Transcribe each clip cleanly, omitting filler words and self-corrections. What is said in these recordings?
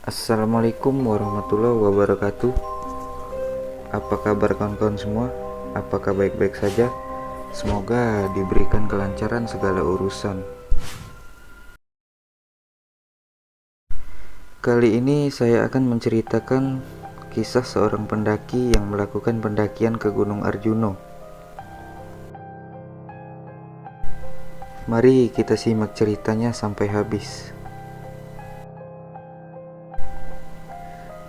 Assalamualaikum warahmatullahi wabarakatuh. Apa kabar kawan-kawan semua? Apakah baik-baik saja? Semoga diberikan kelancaran segala urusan. Kali ini saya akan menceritakan kisah seorang pendaki yang melakukan pendakian ke Gunung Arjuna. Mari kita simak ceritanya sampai habis.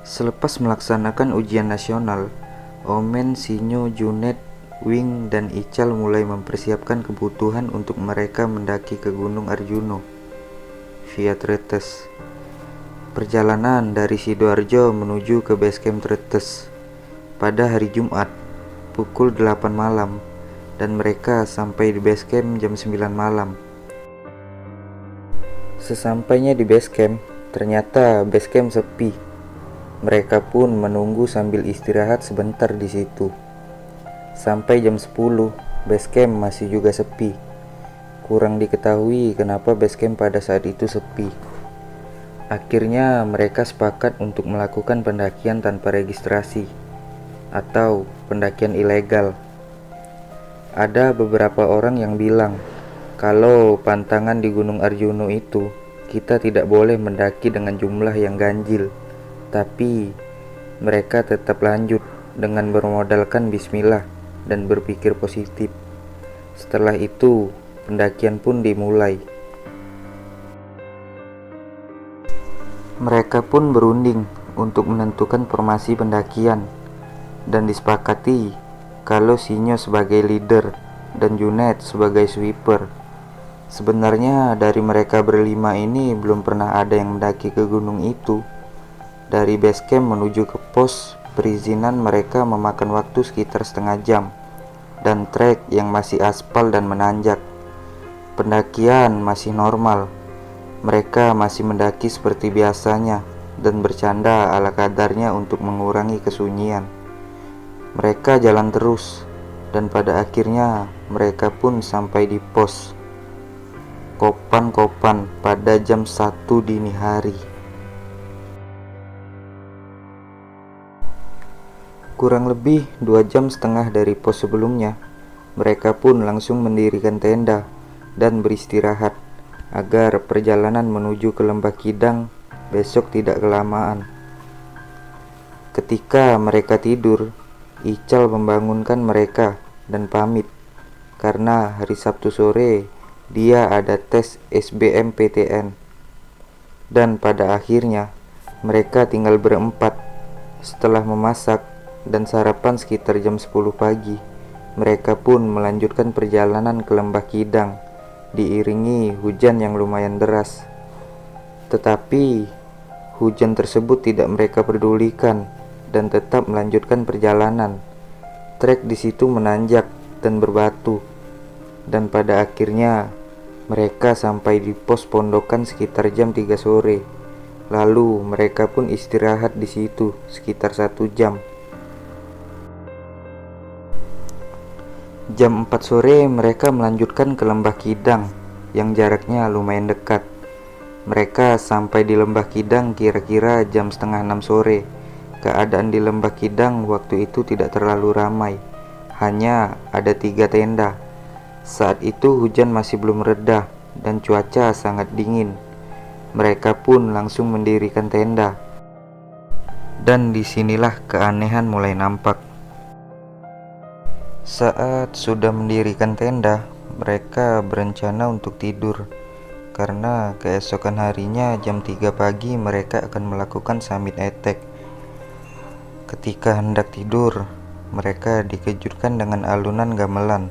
Selepas melaksanakan ujian nasional, Omen, Sinyo, Junet, Wing, dan Ical mulai mempersiapkan kebutuhan untuk mereka mendaki ke Gunung Arjuna via Tretes. Perjalanan dari Sidoarjo menuju ke basecamp Tretes pada hari Jumat pukul 8 malam dan mereka sampai di basecamp jam 9 malam. Sesampainya di basecamp, ternyata basecamp sepi. Mereka pun menunggu sambil istirahat sebentar di situ. Sampai jam 10, basecamp masih juga sepi. Kurang diketahui kenapa basecamp pada saat itu sepi. Akhirnya mereka sepakat untuk melakukan pendakian tanpa registrasi atau pendakian ilegal. Ada beberapa orang yang bilang kalau pantangan di Gunung Arjuna itu kita tidak boleh mendaki dengan jumlah yang ganjil. Tapi mereka tetap lanjut dengan bermodalkan bismillah dan berpikir positif. Setelah itu, pendakian pun dimulai. Mereka pun berunding untuk menentukan formasi pendakian dan disepakati kalau Sinyo sebagai leader dan Junet sebagai sweeper. Sebenarnya dari mereka berlima ini belum pernah ada yang mendaki ke gunung itu. Dari basecamp menuju ke pos perizinan mereka memakan waktu sekitar setengah jam dan trek yang masih aspal dan menanjak. Pendakian masih normal. Mereka masih mendaki seperti biasanya dan bercanda ala kadarnya untuk mengurangi kesunyian. Mereka jalan terus dan pada akhirnya mereka pun sampai di pos Kopan pada jam 1 dini hari. Kurang lebih 2,5 jam dari pos sebelumnya, mereka pun langsung mendirikan tenda dan beristirahat agar perjalanan menuju ke Lembah Kidang besok tidak kelamaan. Ketika mereka tidur, Ical membangunkan mereka dan pamit karena hari Sabtu sore dia ada tes SBMPTN. Dan pada akhirnya mereka tinggal berempat. Setelah memasak dan sarapan sekitar jam 10 pagi, mereka pun melanjutkan perjalanan ke Lembah Kidang diiringi hujan yang lumayan deras. Tetapi hujan tersebut tidak mereka pedulikan dan tetap melanjutkan perjalanan. Trek di situ menanjak dan berbatu, dan pada akhirnya mereka sampai di pos pondokan sekitar jam 3 sore. Lalu mereka pun istirahat di situ sekitar 1 jam. Jam 4 sore mereka melanjutkan ke Lembah Kidang yang jaraknya lumayan dekat. Mereka sampai di Lembah Kidang kira-kira jam setengah 6 sore. Keadaan di Lembah Kidang waktu itu tidak terlalu ramai. Hanya ada 3 tenda. Saat itu hujan masih belum reda dan cuaca sangat dingin. Mereka pun langsung mendirikan tenda. Dan disinilah keanehan mulai nampak. Saat sudah mendirikan tenda, mereka berencana untuk tidur karena keesokan harinya jam 3 pagi mereka akan melakukan summit attack. Ketika hendak tidur, mereka dikejutkan dengan alunan gamelan.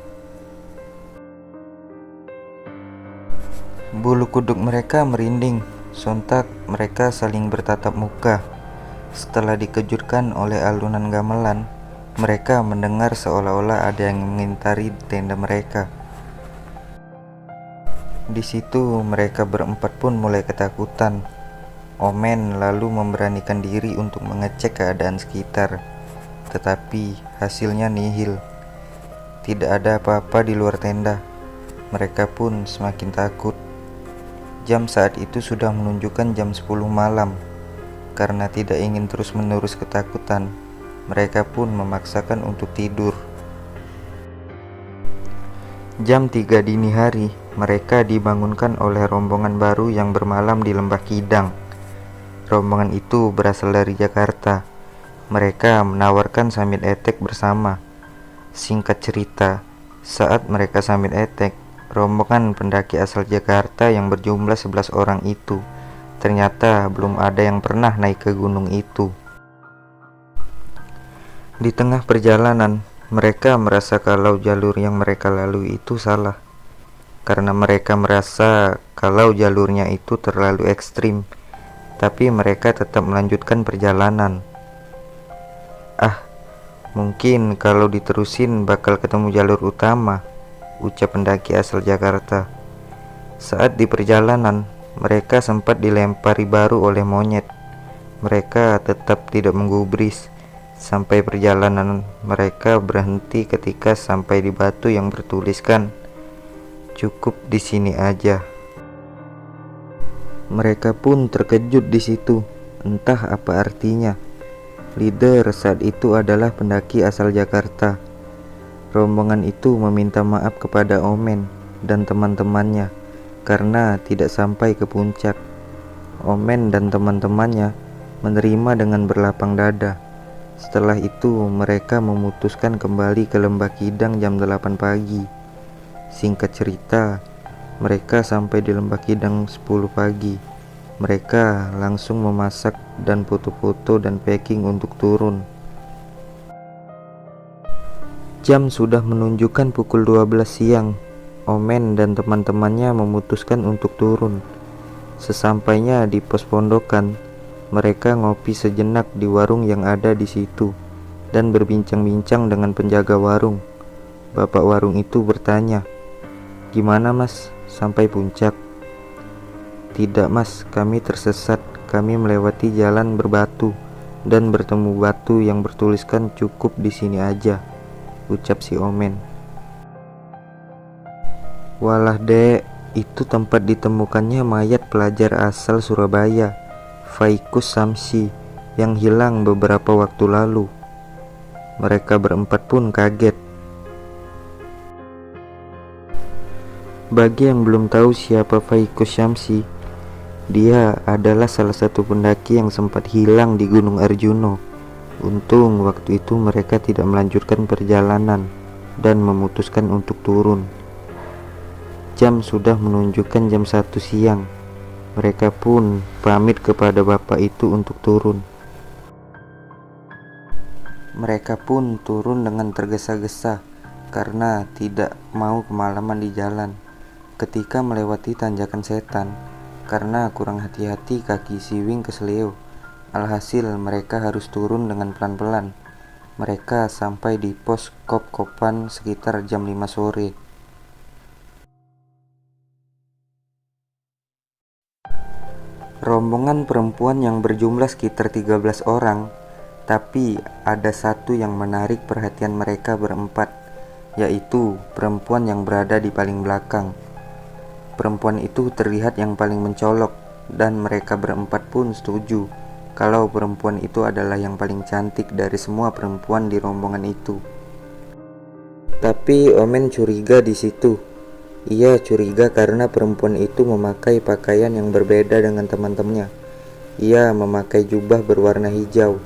Bulu kuduk mereka merinding, sontak mereka saling bertatap muka. Setelah dikejutkan oleh alunan gamelan, mereka mendengar seolah-olah ada yang mengintari tenda mereka. Di situ mereka berempat pun mulai ketakutan. Omen lalu memberanikan diri untuk mengecek keadaan sekitar, tetapi hasilnya nihil. Tidak ada apa-apa di luar tenda. Mereka pun semakin takut. Jam saat itu sudah menunjukkan jam 10 malam. Karena tidak ingin terus-menerus ketakutan, mereka pun memaksakan untuk tidur. Jam 3 dini hari, mereka dibangunkan oleh rombongan baru yang bermalam di Lembah Kidang. Rombongan itu berasal dari Jakarta. Mereka menawarkan samit etek bersama. Singkat cerita, saat mereka samit etek, rombongan pendaki asal Jakarta yang berjumlah 11 orang itu ternyata belum ada yang pernah naik ke gunung itu. Di tengah perjalanan, mereka merasa kalau jalur yang mereka lalui itu salah. Karena mereka merasa kalau jalurnya itu terlalu ekstrim, tapi mereka tetap melanjutkan perjalanan. Mungkin kalau diterusin bakal ketemu jalur utama, ucap pendaki asal Jakarta. Saat di perjalanan, mereka sempat dilempari baru oleh monyet. Mereka tetap tidak menggubris sampai perjalanan mereka berhenti ketika sampai di batu yang bertuliskan "Cukup di sini aja". Mereka pun terkejut di situ, entah apa artinya. Leader saat itu adalah pendaki asal Jakarta. Rombongan itu meminta maaf kepada Omen dan teman-temannya karena tidak sampai ke puncak. Omen dan teman-temannya menerima dengan berlapang dada. Setelah itu mereka memutuskan kembali ke Lembah Kidang jam 8 pagi. Singkat cerita, mereka sampai di Lembah Kidang 10 pagi. Mereka langsung memasak dan foto-foto dan packing untuk turun. Jam sudah menunjukkan pukul 12 siang. Omen dan teman-temannya memutuskan untuk turun. Sesampainya di pos pondokan, mereka ngopi sejenak di warung yang ada di situ dan berbincang-bincang dengan penjaga warung. Bapak warung itu bertanya, "Gimana mas, sampai puncak?" "Tidak mas, kami tersesat. Kami melewati jalan berbatu dan bertemu batu yang bertuliskan cukup di sini aja," ucap si Omen. "Walah dek, itu tempat ditemukannya mayat pelajar asal Surabaya, Faikus Samsi, yang hilang beberapa waktu lalu." Mereka berempat pun kaget. Bagi yang belum tahu siapa Faikus Samsi, dia adalah salah satu pendaki yang sempat hilang di Gunung Arjuno. Untung waktu itu mereka tidak melanjutkan perjalanan dan memutuskan untuk turun. Jam sudah menunjukkan jam 1 siang. Mereka pun pamit kepada bapak itu untuk turun. Mereka pun turun dengan tergesa-gesa karena tidak mau kemalaman di jalan. Ketika melewati tanjakan setan, karena kurang hati-hati kaki Siwing keseleo. Alhasil mereka harus turun dengan pelan-pelan. Mereka sampai di pos kop-kopan sekitar jam 5 sore. Rombongan perempuan yang berjumlah sekitar 13 orang, tapi ada satu yang menarik perhatian mereka berempat, yaitu perempuan yang berada di paling belakang. Perempuan itu terlihat yang paling mencolok, dan mereka berempat pun setuju kalau perempuan itu adalah yang paling cantik dari semua perempuan di rombongan itu. Tapi Omen curiga di situ. Ia curiga karena perempuan itu memakai pakaian yang berbeda dengan teman-temannya. Ia memakai jubah berwarna hijau,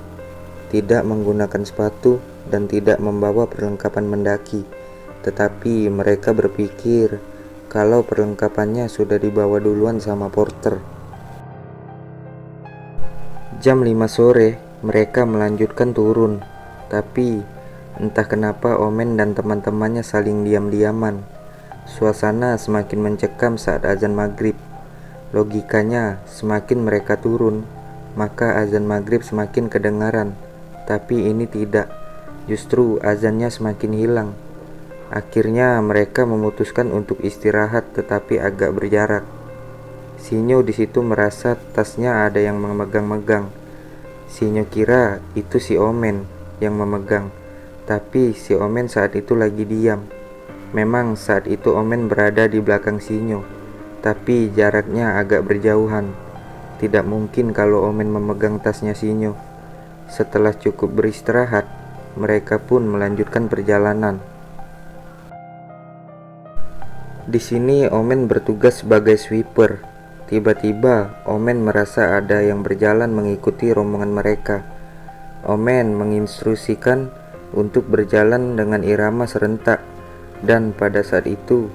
tidak menggunakan sepatu, dan tidak membawa perlengkapan mendaki. Tetapi mereka berpikir kalau perlengkapannya sudah dibawa duluan sama porter. Jam 5 sore, mereka melanjutkan turun. Tapi entah kenapa Omen dan teman-temannya saling diam-diaman. Suasana semakin mencekam saat azan maghrib. Logikanya, semakin mereka turun, maka azan maghrib semakin kedengaran. Tapi ini tidak, justru azannya semakin hilang. Akhirnya mereka memutuskan untuk istirahat tetapi agak berjarak. Sinyo di situ merasa tasnya ada yang memegang-megang. Sinyo kira itu si Omen yang memegang, tapi si Omen saat itu lagi diam. Memang saat itu Omen berada di belakang Sinyo, tapi jaraknya agak berjauhan. Tidak mungkin kalau Omen memegang tasnya Sinyo. Setelah cukup beristirahat, mereka pun melanjutkan perjalanan. Di sini Omen bertugas sebagai sweeper. Tiba-tiba Omen merasa ada yang berjalan mengikuti rombongan mereka. Omen menginstruksikan untuk berjalan dengan irama serentak, dan pada saat itu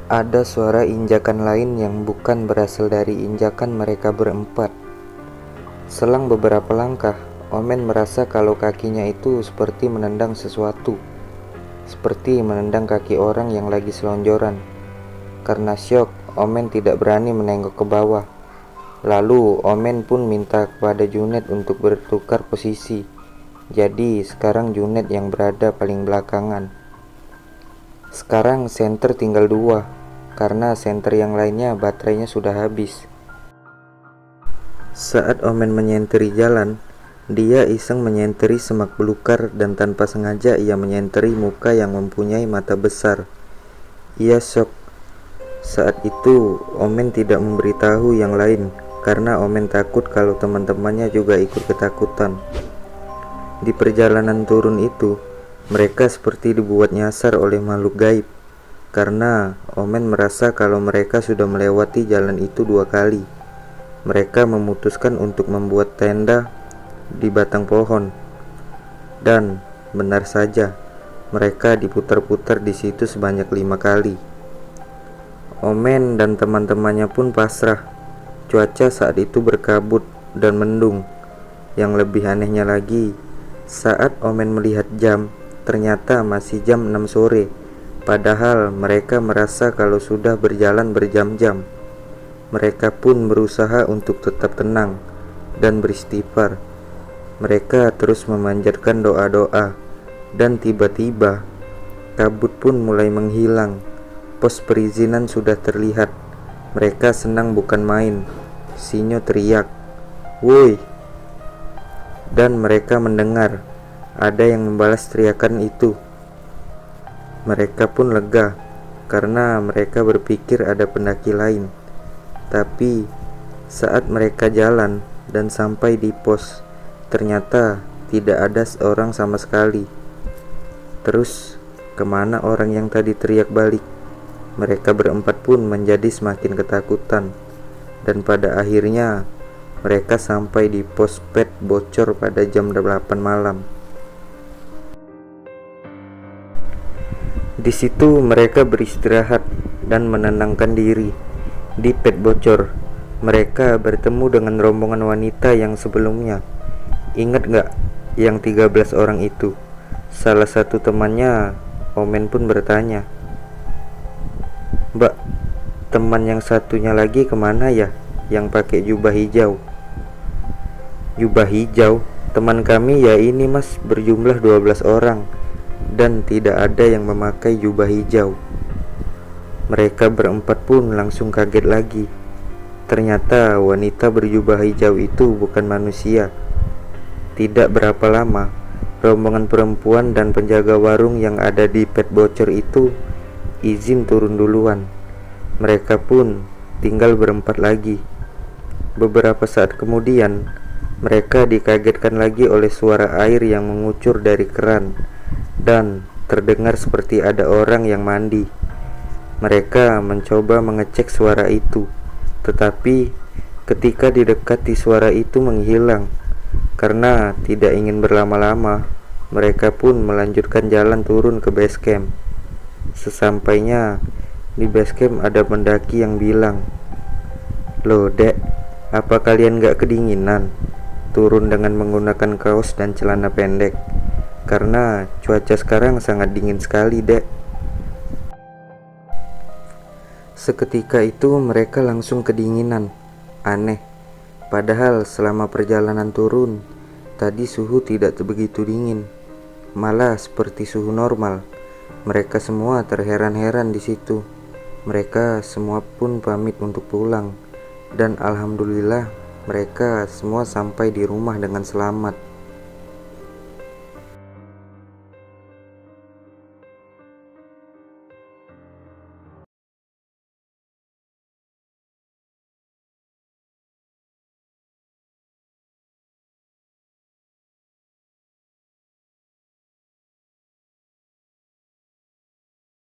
ada suara injakan lain yang bukan berasal dari injakan mereka berempat. Selang beberapa langkah, Omen merasa kalau kakinya itu seperti menendang sesuatu, seperti menendang kaki orang yang lagi selonjoran. Karena syok, Omen tidak berani menengok ke bawah. Lalu Omen pun minta kepada Junet untuk bertukar posisi. Jadi sekarang Junet yang berada paling belakangan. Sekarang senter tinggal 2, karena senter yang lainnya baterainya sudah habis. Saat Omen menyenteri jalan, dia iseng menyenteri semak belukar dan tanpa sengaja ia menyenteri muka yang mempunyai mata besar. Ia syok. Saat itu Omen tidak memberitahu yang lain, karena Omen takut kalau teman-temannya juga ikut ketakutan. Di perjalanan turun itu, mereka seperti dibuat nyasar oleh makhluk gaib, karena Omen merasa kalau mereka sudah melewati jalan itu 2 kali. Mereka memutuskan untuk membuat tenda di batang pohon, dan benar saja, mereka diputar-putar di situ sebanyak 5 kali. Omen dan teman-temannya pun pasrah. Cuaca saat itu berkabut dan mendung. Yang lebih anehnya lagi, saat Omen melihat jam, ternyata masih jam 6 sore, padahal mereka merasa kalau sudah berjalan berjam-jam. Mereka pun berusaha untuk tetap tenang dan beristighfar. Mereka terus memanjatkan doa-doa, dan tiba-tiba kabut pun mulai menghilang. Pos perizinan sudah terlihat. Mereka senang bukan main. Sinyo teriak, "Woi!" Dan mereka mendengar ada yang membalas teriakan itu. Mereka pun lega, karena mereka berpikir ada pendaki lain. Tapi saat mereka jalan dan sampai di pos, ternyata tidak ada seorang sama sekali. Terus kemana orang yang tadi teriak balik? Mereka berempat pun menjadi semakin ketakutan, dan pada akhirnya mereka sampai di pos pet bocor pada jam 8 malam. Di situ mereka beristirahat dan menenangkan diri. Di pet bocor, mereka bertemu dengan rombongan wanita yang sebelumnya. Ingat gak yang 13 orang itu? Salah satu temannya, Omen pun bertanya, "Mbak, teman yang satunya lagi kemana ya, yang pakai jubah hijau?" "Jubah hijau? Teman kami ya ini mas, berjumlah 12 orang, dan tidak ada yang memakai jubah hijau." Mereka berempat pun langsung kaget lagi. Ternyata wanita berjubah hijau itu bukan manusia. Tidak berapa lama, rombongan perempuan dan penjaga warung yang ada di pet bocor itu izin turun duluan. Mereka pun tinggal berempat lagi. Beberapa saat kemudian, mereka dikagetkan lagi oleh suara air yang mengucur dari keran, dan terdengar seperti ada orang yang mandi. Mereka mencoba mengecek suara itu, tetapi ketika didekati suara itu menghilang. Karena tidak ingin berlama-lama, mereka pun melanjutkan jalan turun ke base camp. Sesampainya di base camp ada pendaki yang bilang, "Loh dek, apa kalian gak kedinginan turun dengan menggunakan kaos dan celana pendek? Karena cuaca sekarang sangat dingin sekali dek." Seketika itu mereka langsung kedinginan. Aneh, padahal selama perjalanan turun, tadi suhu tidak begitu dingin, malah seperti suhu normal. Mereka semua terheran-heran di situ. Mereka semua pun pamit untuk pulang, dan alhamdulillah mereka semua sampai di rumah dengan selamat.